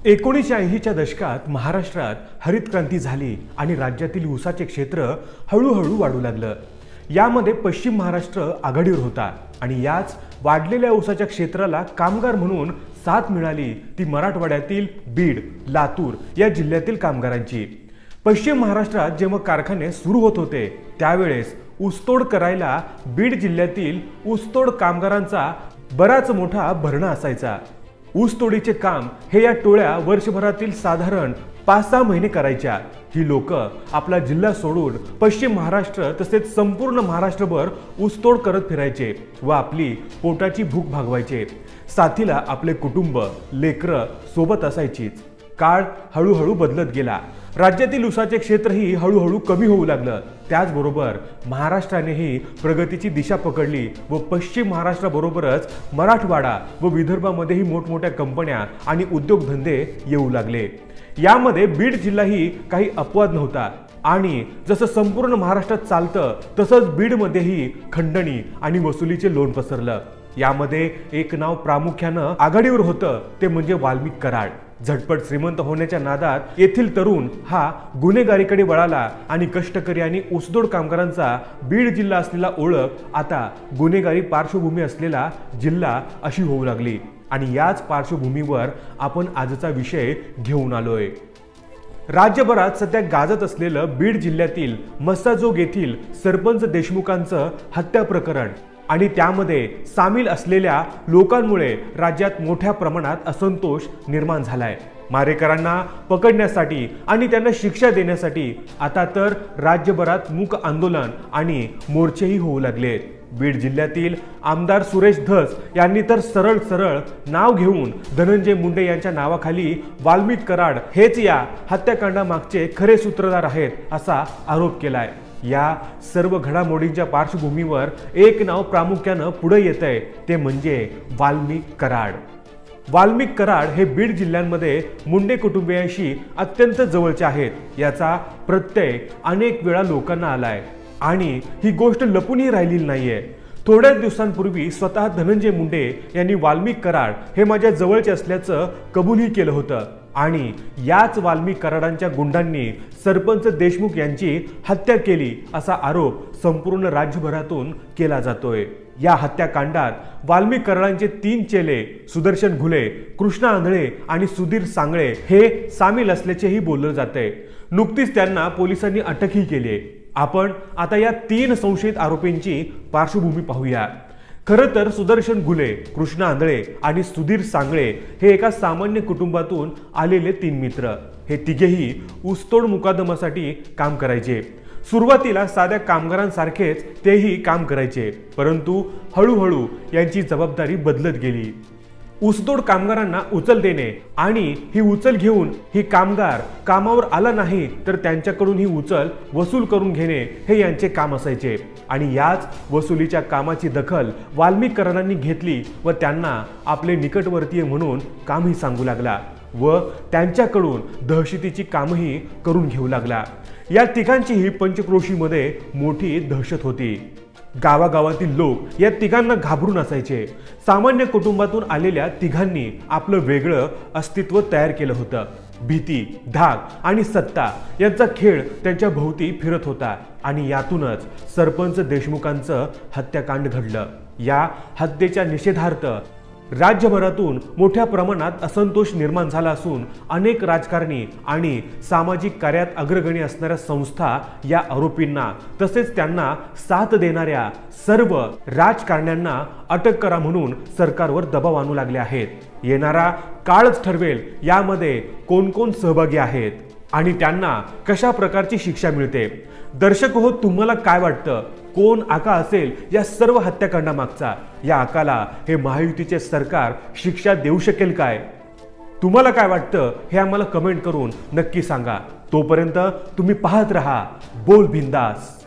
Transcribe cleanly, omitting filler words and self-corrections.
1980च्या दशकात महाराष्ट्रात हरित क्रांती झाली आणि राज्यातील ऊसाचे क्षेत्र हळूहळू वाढू लागलं। यामध्ये पश्चिम महाराष्ट्र आघाडीवर होता आणि याच वाढलेल्या ऊसाच्या क्षेत्राला कामगार म्हणून साथ मिळाली ती मराठवाड्यातील बीड, लातूर या जिल्ह्यातील कामगारांची। पश्चिम महाराष्ट्रात जेव्हा कारखाने सुरू होत होते त्यावेळेस ऊसतोड करायला बीड जिल्ह्यातील ऊसतोड कामगारांचा बराच मोठा भरणा असायचा। ऊसतोडीचे काम हे या टोळ्या वर्षभरातील साधारण 5-6 महिने करायच्या। ही लोक आपला जिल्हा सोडून पश्चिम महाराष्ट्र तसेच संपूर्ण महाराष्ट्रभर ऊसतोड करत फिरायचे व आपली पोटाची भूक भागवायचे। साथीला आपले कुटुंब, लेकरं सोबत असायचीच। काळ हळूहळू बदलत गेला। राज्यातील ऊसाचे क्षेत्रही हळूहळू कमी होऊ लागलं। त्याचबरोबर महाराष्ट्रानेही प्रगतीची दिशा पकडली व पश्चिम महाराष्ट्राबरोबरच मराठवाडा व विदर्भामध्येही मोठमोठ्या कंपन्या आणि उद्योगधंदे येऊ लागले। यामध्ये बीड जिल्हाही काही अपवाद नव्हता आणि जसं संपूर्ण महाराष्ट्रात चालतं तसंच बीडमध्येही खंडणी आणि वसुलीचे लोण पसरलं। यामध्ये एक नाव प्रामुख्यानं आघाडीवर होतं ते म्हणजे वाल्मिक कराड। झटपट श्रीमंत होण्याच्या नादात येथील तरुण हा गुन्हेगारीकडे वळाला आणि कष्टकरी आणि ऊसतोड कामगारांचा बीड जिल्हा असलेला ओळख आता गुन्हेगारी पार्श्वभूमी असलेला जिल्हा अशी होऊ लागली। आणि याच पार्श्वभूमीवर आपण आजचा विषय घेऊन आलोय। राज्यभरात सध्या गाजत असलेलं बीड जिल्ह्यातील मस्साजोग येथील सरपंच देशमुखांचं हत्या प्रकरण आणि त्यामध्ये सामील असलेल्या लोकांमुळे राज्यात मोठ्या प्रमाणात असंतोष निर्माण झालाय। मारेकरांना पकडण्यासाठी आणि त्यांना शिक्षा देण्यासाठी आता तर राज्यभरात मूक आंदोलन आणि मोर्चेही होऊ लागलेत। बीड जिल्ह्यातील आमदार सुरेश धस यांनी तर सरळ नाव घेऊन धनंजय मुंडे यांच्या नावाखाली वाल्मिक कराड हेच या हत्याकांडामागचे खरे सूत्रधार आहेत असा आरोप केलाय। या सर्व घडामोडींच्या पार्श्वभूमीवर एक नाव प्रामुख्यानं पुढे येतंय ते म्हणजे वाल्मिक कराड। वाल्मिक कराड हे बीड जिल्ह्यामध्ये मुंडे कुटुंबियांशी अत्यंत जवळचे आहेत याचा प्रत्यय अनेक वेळा लोकांना आलाय आणि ही गोष्ट लपूनही राहिलेली नाहीये। थोड्याच दिवसांपूर्वी स्वतः धनंजय मुंडे यांनी वाल्मिक कराड हे माझ्या जवळचे असल्याचं कबूलही केलं होतं आणि याच वाल्मिक कराडांच्या गुंडांनी सरपंच देशमुख यांची हत्या केली असा आरोप संपूर्ण राज्यभरातून केला जातोय। या हत्याकांडात वाल्मिक कराडांचे 3 चेले सुदर्शन घुले, कृष्णा आंधळे आणि सुधीर सांगळे हे सामील असल्याचेही बोललं जातंय। नुकतीच त्यांना पोलिसांनी अटकही केली। आपण आता या 3 संशयित आरोपींची पार्श्वभूमी पाहूया। खरं तर सुदर्शन घुले, कृष्णा आंधळे आणि सुधीर सांगळे हे एका सामान्य कुटुंबातून आलेले 3 मित्र। हे तिघेही ऊसतोड मुकादमासाठी काम करायचे। सुरुवातीला साध्या कामगारांसारखेच तेही काम करायचे, परंतु हळूहळू यांची जबाबदारी बदलत गेली। ऊसतोड कामगारांना उचल देणे आणि ही उचल घेऊन ही कामगार कामावर आला नाही तर त्यांच्याकडून ही उचल वसूल करून घेणे हे यांचे काम असायचे। आणि याच वसुलीच्या कामाची दखल वाल्मिक कराडांनी घेतली व त्यांना आपले निकटवर्तीय म्हणून कामही सांगू लागला व त्यांच्याकडून दहशतीची कामही करून घेऊ लागला। या तिघांचीही पंचक्रोशीमध्ये मोठी दहशत होती। गावागावातील लोक या तिघांना घाबरून असायचे। सामान्य कुटुंबातून आलेल्या तिघांनी आपलं वेगळं अस्तित्व तयार केलं होतं। भीती, धाक आणि सत्ता यांचा खेळ त्यांच्या भोवती फिरत होता आणि यातूनच सरपंच देशमुखांचं हत्याकांड घडलं। या हत्येच्या निषेधार्थ राज्यभरातून मोठ्या प्रमाणात असंतोष निर्माण झाला असून अनेक राजकारणी आणि सामाजिक कार्यात अग्रगणी असणाऱ्या संस्था या आरोपींना तसेच त्यांना साथ देणाऱ्या सर्व राजकारण्यांना अटक करा म्हणून सरकारवर दबाव आणू लागले आहेत। येणारा काळच ठरवेल यामध्ये कोण कोण सहभागी आहेत आणि त्यांना कशा प्रकारची शिक्षा मिळते। दर्शक हो, तुम्हाला काय वाटतं? कोण आका असेल या सर्व हत्याकांडामागचा? या आकाला हे महायुतीचे सरकार शिक्षा देऊ शकेल काय? तुम्हाला काय वाटतं हे आम्हाला कमेंट करून नक्की सांगा। तोपर्यंत तुम्ही पाहत रहा बोल बिंदास।